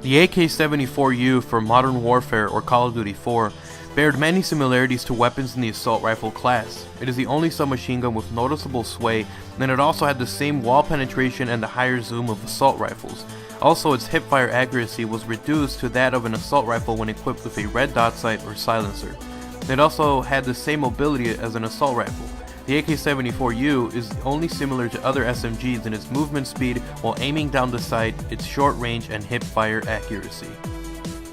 The AK-74u for Modern Warfare or Call of Duty 4 bared many similarities to weapons in the assault rifle class. It is the only submachine gun with noticeable sway, and it also had the same wall penetration and the higher zoom of assault rifles. Also, its hipfire accuracy was reduced to that of an assault rifle when equipped with a red dot sight or silencer. It also had the same mobility as an assault rifle. The AK-74u is only similar to other SMGs in its movement speed while aiming down the sight, its short range and hipfire accuracy.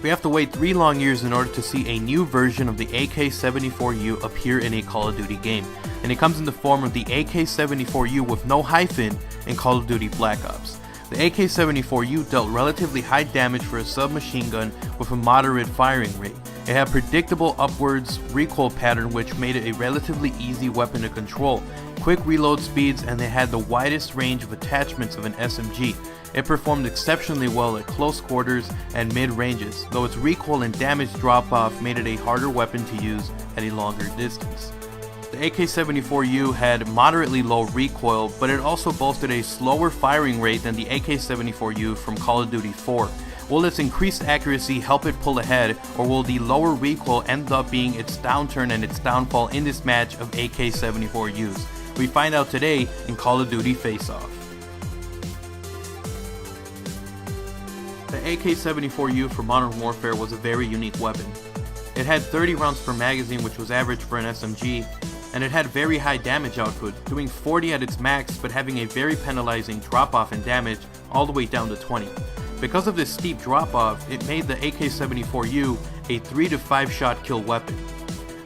We have to wait 3 long years in order to see a new version of the AK-74u appear in a Call of Duty game, and it comes in the form of the AK-74u with no hyphen in Call of Duty Black Ops. The AK-74u dealt relatively high damage for a submachine gun with a moderate firing rate. It had predictable upwards recoil pattern which made it a relatively easy weapon to control, quick reload speeds, and it had the widest range of attachments of an SMG. It performed exceptionally well at close quarters and mid ranges, though its recoil and damage drop off made it a harder weapon to use at a longer distance. The AK-74u had moderately low recoil, but it also boasted a slower firing rate than the AK-74u from Call of Duty 4. Will its increased accuracy help it pull ahead, or will the lower recoil end up being its downturn and its downfall in this match of AK-74us? We find out today in Call of Duty Face Off. The AK-74u for Modern Warfare was a very unique weapon. It had 30 rounds per magazine, which was average for an SMG, and it had very high damage output, doing 40 at its max but having a very penalizing drop off in damage all the way down to 20. Because of this steep drop off, it made the AK-74u a 3 to 5 shot kill weapon.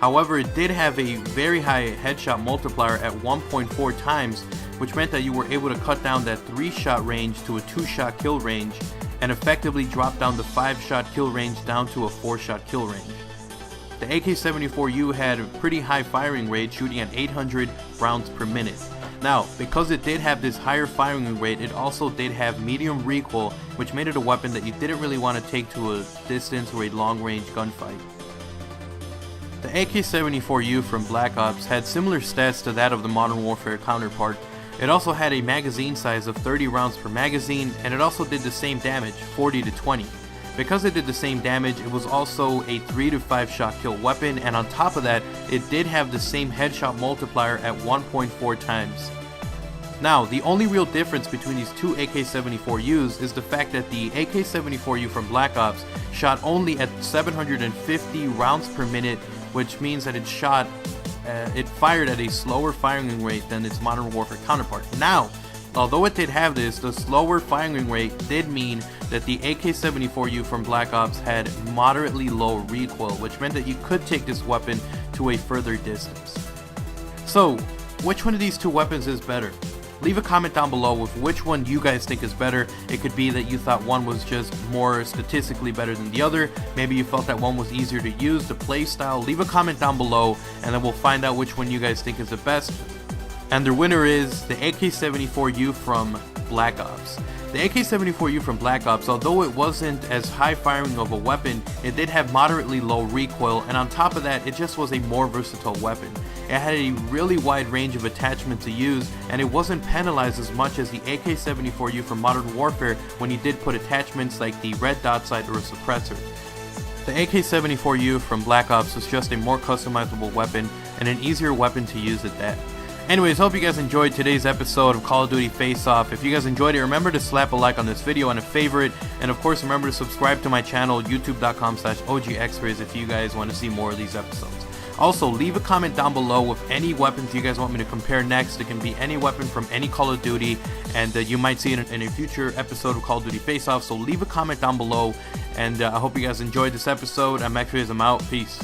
However, it did have a very high headshot multiplier at 1.4 times, which meant that you were able to cut down that 3 shot range to a 2 shot kill range and effectively drop down the 5 shot kill range down to a 4 shot kill range. The AK-74u had a pretty high firing rate, shooting at 800 rounds per minute. Now, because it did have this higher firing rate, it also did have medium recoil, which made it a weapon that you didn't really want to take to a distance or a long range gunfight. The AK-74u from Black Ops had similar stats to that of the Modern Warfare counterpart. It also had a magazine size of 30 rounds per magazine, and it also did the same damage, 40 to 20. Because it did the same damage, it was also a 3 to 5 shot kill weapon, and on top of that, it did have the same headshot multiplier at 1.4 times. Now, the only real difference between these two AK-74us is the fact that the AK-74u from Black Ops shot only at 750 rounds per minute, which means that it fired at a slower firing rate than its Modern Warfare counterpart. Now, although it did have this, the slower firing rate did mean that the AK-74u from Black Ops had moderately low recoil, which meant that you could take this weapon to a further distance. So, which one of these two weapons is better? Leave a comment down below with which one you guys think is better. It could be that you thought one was just more statistically better than the other. Maybe you felt that one was easier to use, the play style. Leave a comment down below and then we'll find out which one you guys think is the best. And the winner is the AK-74u from Black Ops. The AK-74u from Black Ops, although it wasn't as high firing of a weapon, it did have moderately low recoil, and on top of that, it just was a more versatile weapon. It had a really wide range of attachment to use, and it wasn't penalized as much as the AK-74u from Modern Warfare when you did put attachments like the red dot sight or a suppressor. The AK-74u from Black Ops was just a more customizable weapon, and an easier weapon to use at that. Anyways, hope you guys enjoyed today's episode of Call of Duty Face Off. If you guys enjoyed it, remember to slap a like on this video and a favorite. And of course, remember to subscribe to my channel, youtube.com/OGXrays, if you guys want to see more of these episodes. Also, leave a comment down below with any weapons you guys want me to compare next. It can be any weapon from any Call of Duty, and you might see it in a future episode of Call of Duty Face Off. So leave a comment down below, and I hope you guys enjoyed this episode. I'm out. Peace.